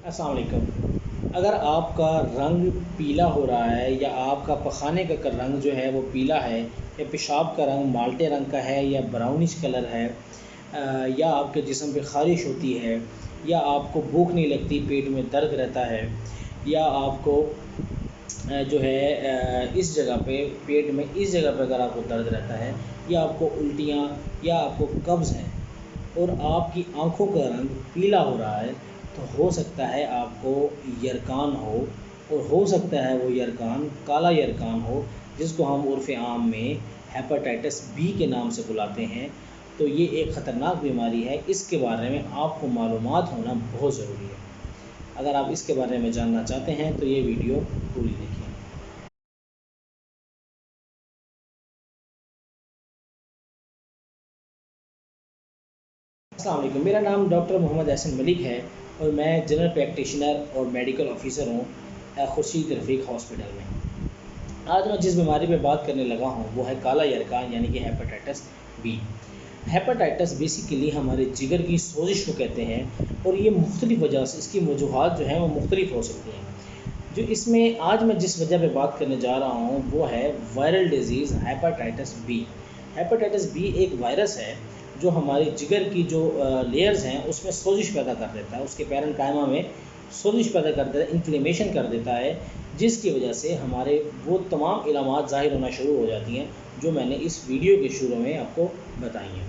अस्सलाम वालेकुम। अगर आपका रंग पीला हो रहा है या आपका पखाने का रंग जो है वो पीला है या पेशाब का रंग माल्टे रंग का है या ब्राउनिश कलर है, या आपके जिस्म पे ख़ारिश होती है, या आपको भूख नहीं लगती, पेट में दर्द रहता है, या आपको जो है इस जगह पे पेट में इस जगह पे अगर आपको दर्द रहता है, या आपको उल्टियाँ या आपको कब्ज़ है और आपकी आँखों का रंग पीला हो रहा है, तो हो सकता है आपको यरकान हो, और हो सकता है वो यरकान काला यरकान हो, जिसको हम उर्फ़ आम में हेपेटाइटिस बी के नाम से बुलाते हैं। तो ये एक ख़तरनाक बीमारी है, इसके बारे में आपको मालूमात होना बहुत ज़रूरी है। अगर आप इसके बारे में जानना चाहते हैं तो ये वीडियो पूरी देखिए। अस्सलाम वालेकुम, मेरा नाम डॉक्टर मोहम्मद एहसन मलिक है और मैं जनरल प्रैक्टिशनर और मेडिकल ऑफिसर हूँ खुर्शीद रफ़ीक हॉस्पिटल में। आज मैं जिस बीमारी पे बात करने लगा हूँ वो है काला यरकान यानी कि हेपेटाइटिस बी। हेपेटाइटिस बेसिकली हमारे जिगर की सोजिश को कहते हैं, और ये मुख्तलिफ़ वजह से इसकी वजूहात जो हैं वो मुख्तलिफ हो सकती हैं। जो इसमें आज मैं जिस वजह पे बात करने जा रहा हूँ वो है viral disease hepatitis B. Hepatitis B एक वायरस है जो हमारे जिगर की जो लेयर्स हैं उसमें सोजिश पैदा कर देता है, उसके पैरेन्काइमा में सोजिश पैदा कर देता है, इन्फ्लेमेशन कर देता है, जिसकी वजह से हमारे वो तमाम इलामात ज़ाहिर होना शुरू हो जाती हैं जो मैंने इस वीडियो के शुरू में आपको बताई हैं।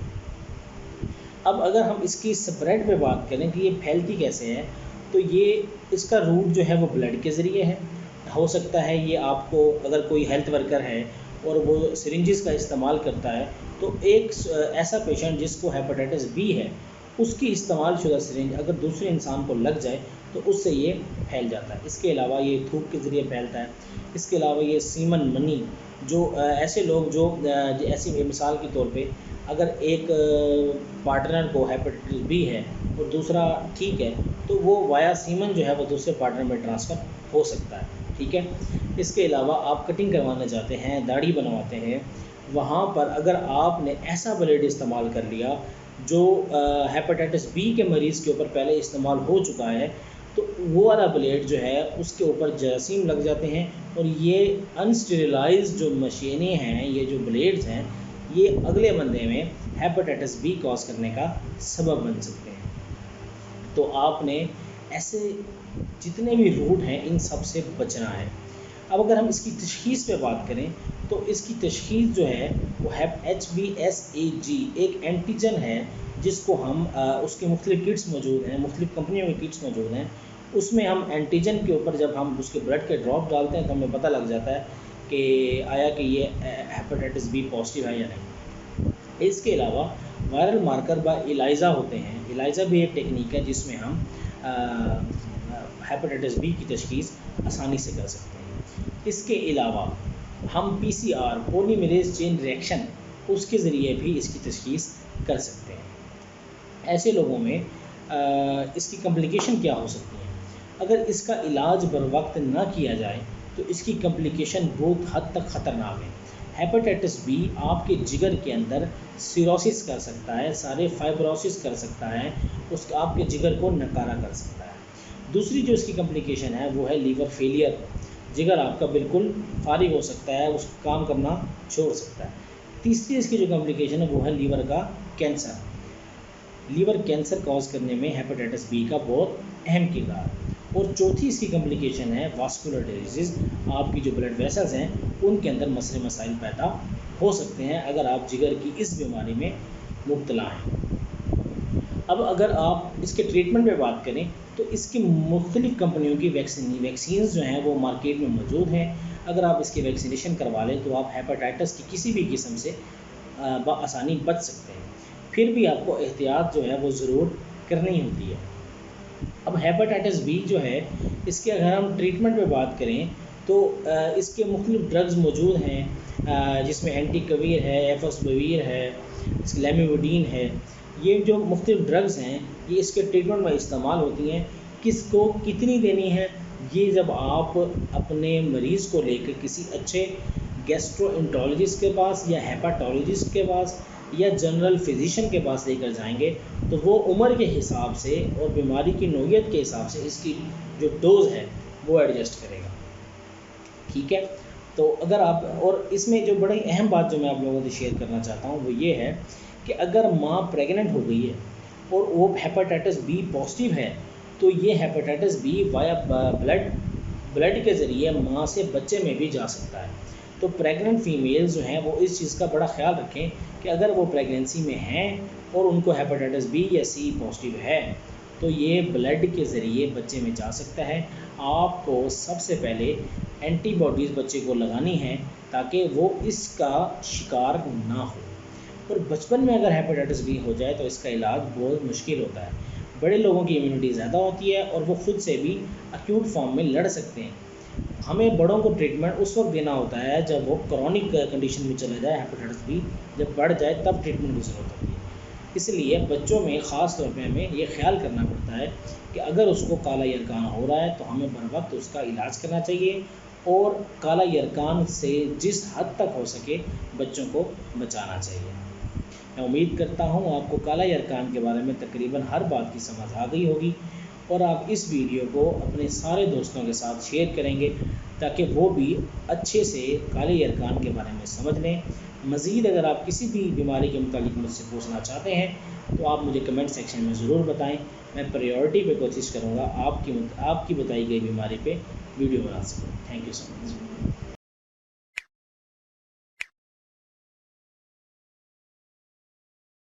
अब अगर हम इसकी स्प्रेड पे बात करें कि ये फैलती कैसे है, तो ये इसका रूट जो है वो ब्लड के ज़रिए है। हो सकता है ये आपको, अगर कोई हेल्थ वर्कर है और वो सिरिंजेस का इस्तेमाल करता है, तो एक ऐसा पेशेंट जिसको हेपेटाइटिस बी है उसकी इस्तेमाल शुदा सिरिंज अगर दूसरे इंसान को लग जाए तो उससे ये फैल जाता है। इसके अलावा ये थूक के ज़रिए फैलता है। इसके अलावा ये सीमन मनी, जो ऐसे लोग जो ऐसी मिसाल के तौर पे अगर एक पार्टनर को हेपेटाइटिस बी है और दूसरा ठीक है, तो वो वाया सीमन जो है वो दूसरे पार्टनर में ट्रांसफ़र हो सकता है। ठीक है। इसके अलावा आप कटिंग करवाना चाहते हैं, दाढ़ी बनवाते हैं, वहाँ पर अगर आपने ऐसा ब्लेड इस्तेमाल कर लिया जो हेपेटाइटिस बी के मरीज़ के ऊपर पहले इस्तेमाल हो चुका है, तो वो वाला ब्लेड जो है उसके ऊपर जरासीम लग जाते हैं, और ये अनस्टेरिलाइज्ड जो मशीनें हैं, ये जो ब्लेड्स हैं, ये अगले बंदे में हेपेटाइटिस बी कॉज करने का सबब बन सकते हैं। तो आपने ऐसे जितने भी रूट हैं इन सब से बचना है। अब अगर हम इसकी तशख़ीस पे बात करें तो इसकी तशख़ीस जो है वो HBsAg एक एंटीजन है, जिसको हम उसके मुख्तलिफ़ किट्स मौजूद हैं, मुख्तलिफ़ कंपनियों की किट्स मौजूद हैं। उसमें हम एंटीजन के ऊपर जब हम उसके ब्लड के ड्रॉप डालते हैं तो हमें पता लग जाता है कि आया कि ये हेपेटाइटिस बी पॉजिटिव है या नहीं। इसके अलावा वायरल मार्कर व इलाइज़ा होते हैं। इलाइज़ा भी एक टेक्निक है जिसमें हम हेपेटाइटिस बी की तशख़ीस आसानी से कर सकते हैं। इसके अलावा हम PCR पॉलीमरेज़ चेन रिएक्शन उसके ज़रिए भी इसकी तशख़ीस कर सकते हैं। ऐसे लोगों में इसकी कम्प्लिकेशन क्या हो सकती हैं? अगर इसका इलाज बर वक्त ना किया जाए तो इसकी कम्प्लिकेशन बहुत हद तक ख़तरनाक है। हेपेटाइटिस बी आपके जिगर के अंदर सिरोसिस कर सकता है, सारे फाइब्रोसिस कर सकता है, उसका आपके जिगर को नकारा कर सकता है। दूसरी जो इसकी कम्प्लिकेशन है वो है लीवर फेलियर। जिगर आपका बिल्कुल फारिग हो सकता है, उस काम करना छोड़ सकता है। तीसरी इसकी जो कम्प्लिकेशन है वो है लीवर का कैंसर। लीवर कैंसर कॉज करने में हेपेटाइटिस बी का बहुत अहम किरदार है। और चौथी इसकी कम्प्लिकेशन है वास्कुलर डिजीज़। आपकी जो ब्लड वेसल्स हैं उनके अंदर मसले मसाइल पैदा हो सकते हैं अगर आप जिगर की इस बीमारी में मुब्तला हैं। अब अगर आप इसके ट्रीटमेंट पे बात करें तो इसकी मुख्तलिफ़ कंपनियों की वैक्सीन जो हैं वो मार्केट में मौजूद हैं। अगर आप इसकी वैक्सीनेशन करवा लें तो आप हेपेटाइटिस की किसी भी किस्म से बआसानी बच सकते हैं। फिर भी आपको एहतियात जो है वो ज़रूर करनी होती है। अब हेपेटाइटिस बी जो है, इसके अगर हम ट्रीटमेंट पे बात करें तो इसके मुख्तलिफ़ ड्रग्स मौजूद हैं, जिसमें एंटीकवीर है, एफोस्बवीर है, लेमिवोडीन है। ये जो मुख्तलिफ़ ड्रग्स हैं ये इसके ट्रीटमेंट में इस्तेमाल होती हैं। किसको कितनी देनी है, ये जब आप अपने मरीज़ को लेकर किसी अच्छे गैस्ट्रोएंटरोलॉजिस्ट के पास या हेपाटोलॉजिस्ट के पास या जनरल फिजिशियन के पास लेकर जाएंगे तो वो उम्र के हिसाब से और बीमारी की नौयत के हिसाब से इसकी जो डोज है वो एडजस्ट करेगा। ठीक है, तो अगर आप, और इसमें जो बड़ी अहम बात जो मैं आप लोगों से शेयर करना चाहता हूँ वो ये है कि अगर माँ प्रेग्नेंट हो गई है और वो हेपेटाइटिस बी पॉजिटिव है, तो ये हेपेटाइटिस बी वाया ब्लड के ज़रिए माँ से बच्चे में भी जा सकता है। तो प्रेग्नेंट फीमेल्स जो हैं वो इस चीज़ का बड़ा ख्याल रखें कि अगर वो प्रेगनेंसी में हैं और उनको हेपेटाइटिस बी या सी पॉजिटिव है तो ये ब्लड के ज़रिए बच्चे में जा सकता है। आपको सबसे पहले एंटीबॉडीज़ बच्चे को लगानी है ताकि वो इसका शिकार ना हो। और बचपन में अगर हेपेटाइटिस बी हो जाए तो इसका इलाज बहुत मुश्किल होता है। बड़े लोगों की इम्यूनिटी ज़्यादा होती है और वो खुद से भी एक्यूट फॉर्म में लड़ सकते हैं। हमें बड़ों को ट्रीटमेंट उस वक्त देना होता है जब वो क्रॉनिक कंडीशन में चला जाए, हेपेटाइटिस बी जब बढ़ जाए तब ट्रीटमेंट की ज़रूरत होती है। इसलिए बच्चों में ख़ास तौर पे हमें ये ख्याल करना पड़ता है कि अगर उसको काला यरकान हो रहा है तो हमें बर वक्त उसका इलाज करना चाहिए और काला यरकान से जिस हद तक हो सके बच्चों को बचाना चाहिए। मैं उम्मीद करता हूँ आपको काला यरकान के बारे में तकरीबन हर बात की समझ आ गई होगी और आप इस वीडियो को अपने सारे दोस्तों के साथ शेयर करेंगे ताकि वो भी अच्छे से काले यरकान के बारे में समझ लें। मज़ीद अगर आप किसी भी बीमारी के मुतालिक मुझसे पूछना चाहते हैं तो आप मुझे कमेंट सेक्शन में ज़रूर बताएं। मैं प्रायोरिटी पे कोशिश करूँगा आपकी बताई गई बीमारी पे वीडियो बना सकूँ। Thank you so much.